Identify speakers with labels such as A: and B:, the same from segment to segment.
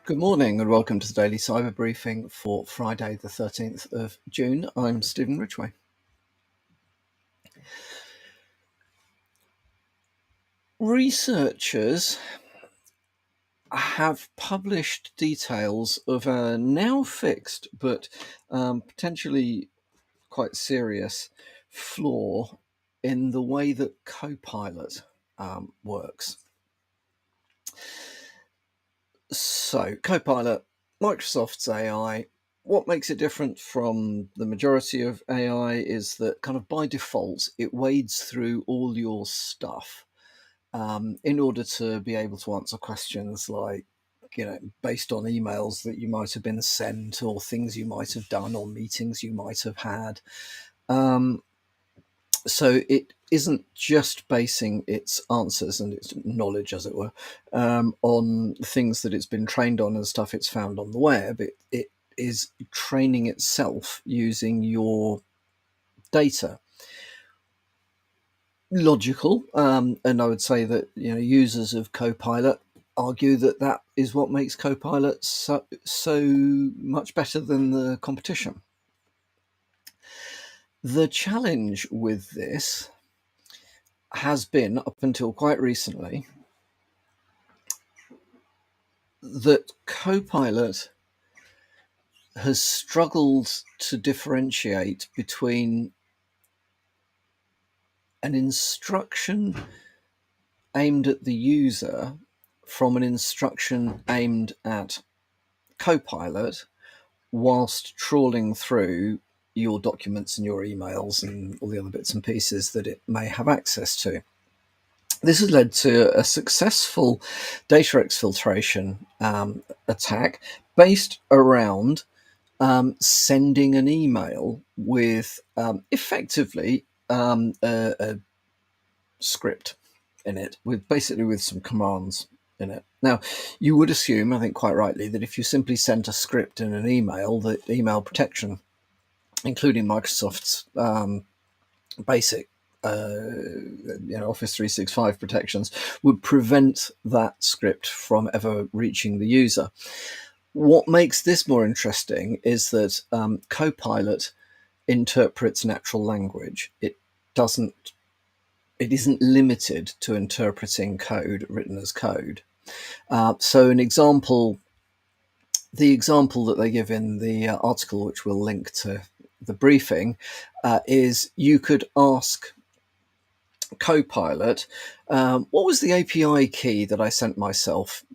A: Good morning and welcome to the Daily Cyber Briefing for Friday the 13th of June. I'm Stephen Ridgway. Researchers have published details of a now fixed but potentially quite serious flaw in the way that Copilot works. So, Copilot, Microsoft's AI. What makes it different from the majority of AI is that kind of by default, it wades through all your stuff in order to be able to answer questions like, based on emails that you might have been sent or things you might have done or meetings you might have had. So it isn't just basing its answers and its knowledge, as it were, on things that it's been trained on and stuff it's found on the web. It is training itself using your data. Logical, and I would say that users of Copilot argue that that is what makes Copilot so much better than the competition. The challenge with this has been, up until quite recently, that Copilot has struggled to differentiate between an instruction aimed at the user from an instruction aimed at Copilot, whilst trawling through your documents and your emails and all the other bits and pieces that it may have access to. This has led to a successful data exfiltration attack based around sending an email with effectively a script in it, with some commands in it. Now, you would assume, I think quite rightly, that if you simply sent a script in an email, that email protection, including Microsoft's basic Office 365 protections, would prevent that script from ever reaching the user. What makes this more interesting is that Copilot interprets natural language. It isn't limited to interpreting code written as code. So the example that they give in the article, which we'll link to the briefing, is you could ask Copilot, what was the API key that I sent myself?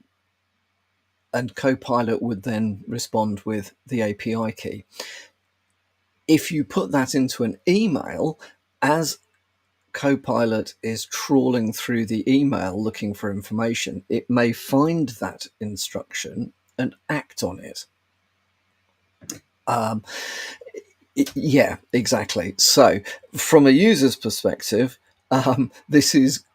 A: And Copilot would then respond with the API key. If you put that into an email, as Copilot is trawling through the email looking for information, it may find that instruction and act on it. Yeah, exactly. So from a user's perspective, this is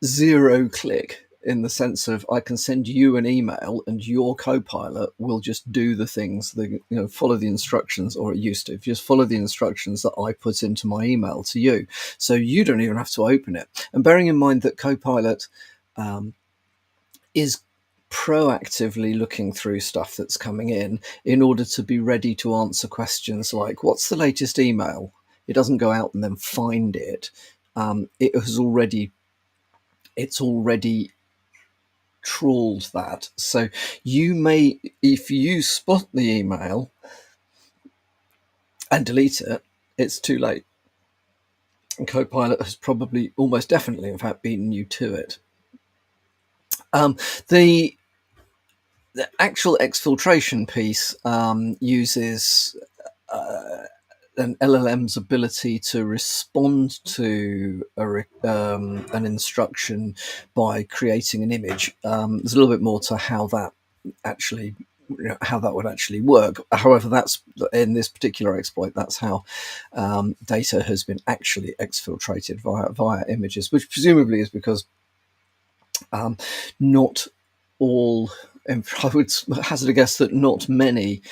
A: zero click, in the sense of I can send you an email and your Copilot will just do the things that, follow the instructions, or it used to just follow the instructions that I put into my email to you. So you don't even have to open it. And bearing in mind that Copilot is proactively looking through stuff that's coming in order to be ready to answer questions like, what's the latest email? It doesn't go out and then find it. It's already trawled that. So you may, if you spot the email and delete it, it's too late. And Copilot has probably, almost definitely, in fact, beaten you to it. The actual exfiltration piece uses an LLM's ability to respond to an instruction by creating an image. There's a little bit more to how that would actually work. However, that's in this particular exploit. That's how data has been actually exfiltrated via images, which presumably is because not all. I would hazard a guess that not many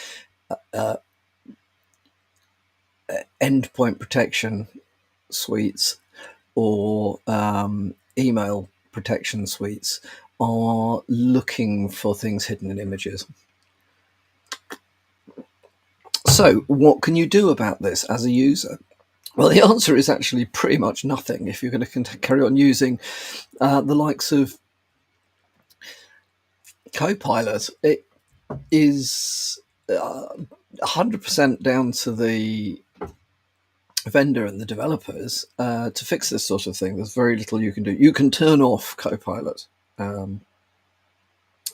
A: endpoint protection suites or email protection suites are looking for things hidden in images. So what can you do about this as a user? Well, the answer is actually pretty much nothing if you're going to carry on using the likes of Copilot. It is 100% down to the vendor and the developers to fix this sort of thing. There's very little you can do. You can turn off Copilot, and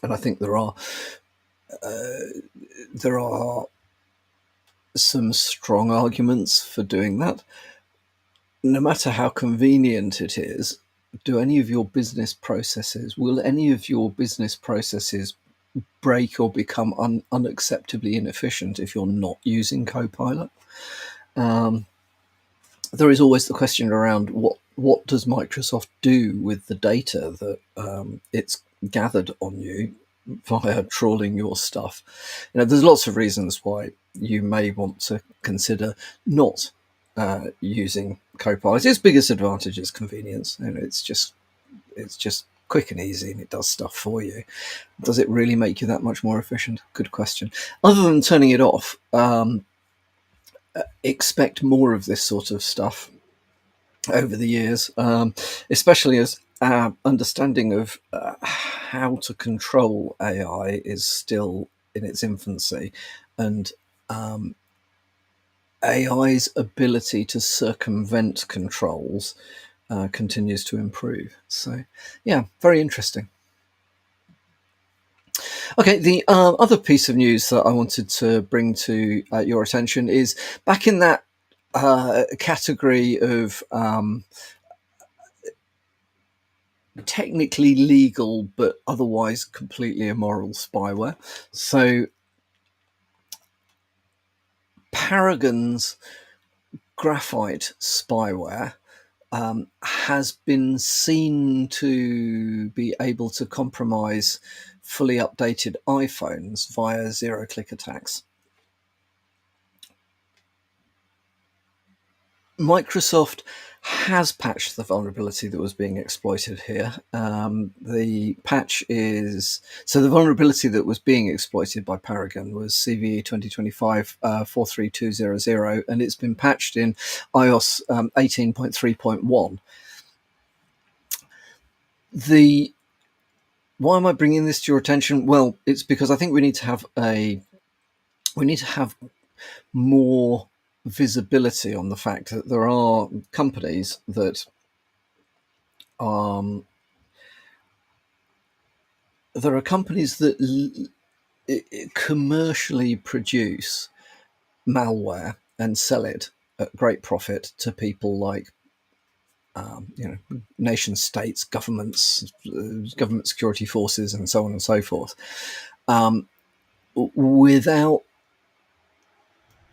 A: I think there are some strong arguments for doing that. No matter how convenient it is, will any of your business processes break or become unacceptably inefficient if you're not using Copilot? There is always the question around what does Microsoft do with the data that it's gathered on you via trawling your stuff. There's lots of reasons why you may want to consider not using Copilot. Its biggest advantage is convenience. It's just quick and easy, and it does stuff for you. Does it really make you that much more efficient? Good question. Other than turning it off, expect more of this sort of stuff over the years, especially as our understanding of how to control AI is still in its infancy, and AI's ability to circumvent controls continues to improve. So, yeah, very interesting. Okay, the other piece of news that I wanted to bring to your attention is back in that category of technically legal but otherwise completely immoral spyware. So Paragon's Graphite Spyware has been seen to be able to compromise fully updated iPhones via zero-click attacks. Microsoft has patched the vulnerability that was being exploited here. The patch is... So the vulnerability that was being exploited by Paragon was CVE 2025-43200, and it's been patched in iOS 18.3.1. Why am I bringing this to your attention? Well, it's because I think we need to have more visibility on the fact that there are companies that commercially produce malware and sell it at great profit to people like nation states, governments, government security forces, and so on and so forth, without...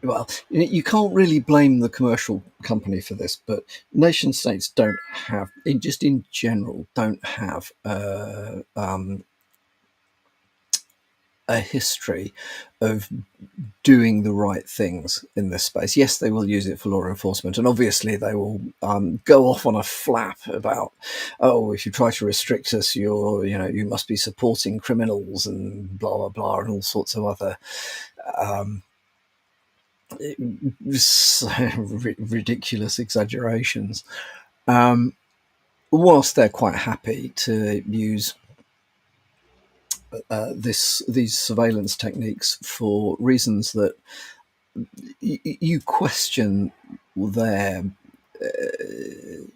A: Well, you can't really blame the commercial company for this, but nation states don't have, just in general, don't have a history of doing the right things in this space. Yes, they will use it for law enforcement, and obviously they will go off on a flap about, if you try to restrict us, you must be supporting criminals and blah blah blah, and all sorts of other ridiculous exaggerations. Whilst they're quite happy to use these surveillance techniques for reasons that you question their...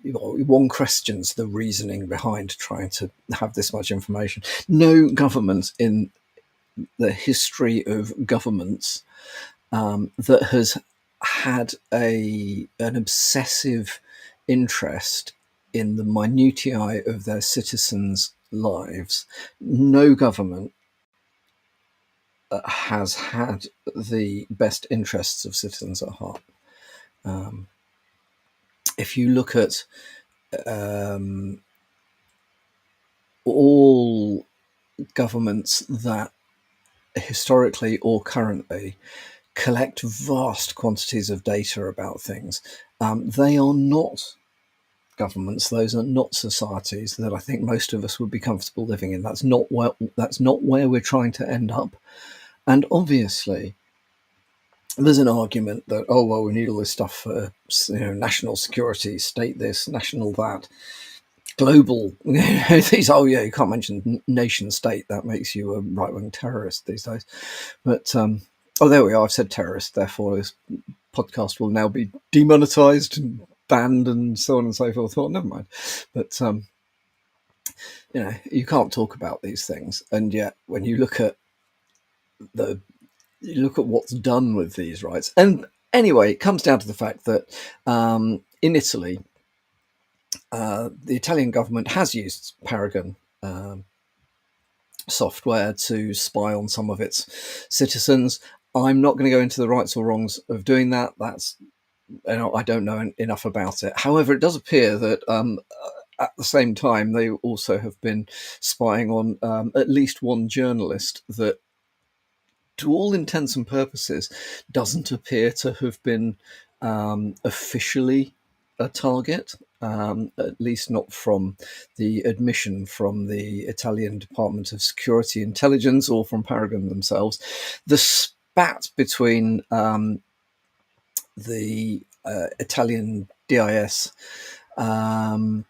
A: one questions the reasoning behind trying to have this much information. No government in the history of governments that has had an obsessive interest in the minutiae of their citizens' lives. No government has had the best interests of citizens at heart. If you look at all governments that historically or currently collect vast quantities of data about things, they are not governments. Those are not societies that I think most of us would be comfortable living in. That's not where we're trying to end up. And obviously, there's an argument that, oh, well, we need all this stuff for, national security, state this, national that, global. These, oh yeah, you can't mention nation state. That makes you a right-wing terrorist these days. But oh, there we are. I've said terrorist. Therefore, this podcast will now be demonetized and banned and so on and so forth. Well, never mind. But you can't talk about these things, and yet when you look at what's done with these rights, and anyway, it comes down to the fact that in Italy, the Italian government has used Paragon software to spy on some of its citizens. I'm not going to go into the rights or wrongs of doing that. I don't know enough about it. However, it does appear that at the same time, they also have been spying on at least one journalist that, to all intents and purposes, doesn't appear to have been officially a target, at least not from the admission from the Italian Department of Security Intelligence or from Paragon themselves. The spat between the Italian DIS and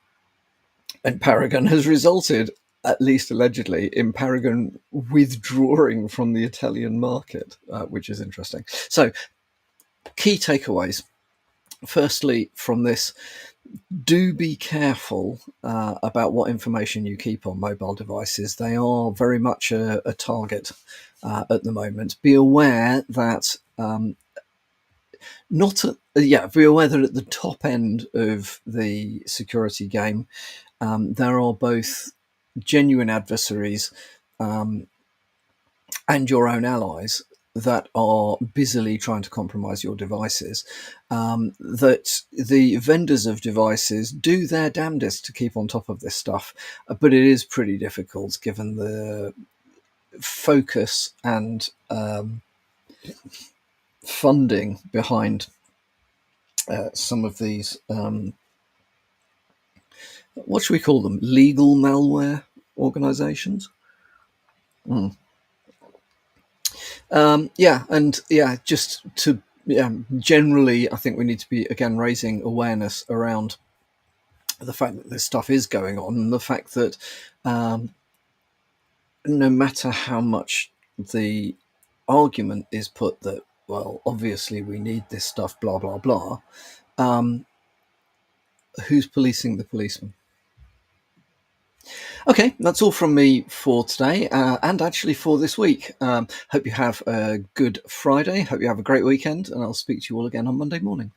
A: Paragon has resulted, at least allegedly, in Paragon withdrawing from the Italian market, which is interesting. So, key takeaways. Firstly, from this, do be careful about what information you keep on mobile devices. They are very much a target at the moment. Be aware that be aware that at the top end of the security game, there are both genuine adversaries and your own allies that are busily trying to compromise your devices. That the vendors of devices do their damnedest to keep on top of this stuff, but it is pretty difficult given the focus and funding behind some of these, what should we call them, legal malware organizations. Just to generally, I think we need to be again raising awareness around the fact that this stuff is going on, and the fact that no matter how much the argument is put that, well, obviously we need this stuff, blah blah blah, who's policing the policeman? Okay, that's all from me for today, and actually for this week. Hope you have a good Friday. Hope you have a great weekend, and I'll speak to you all again on Monday morning.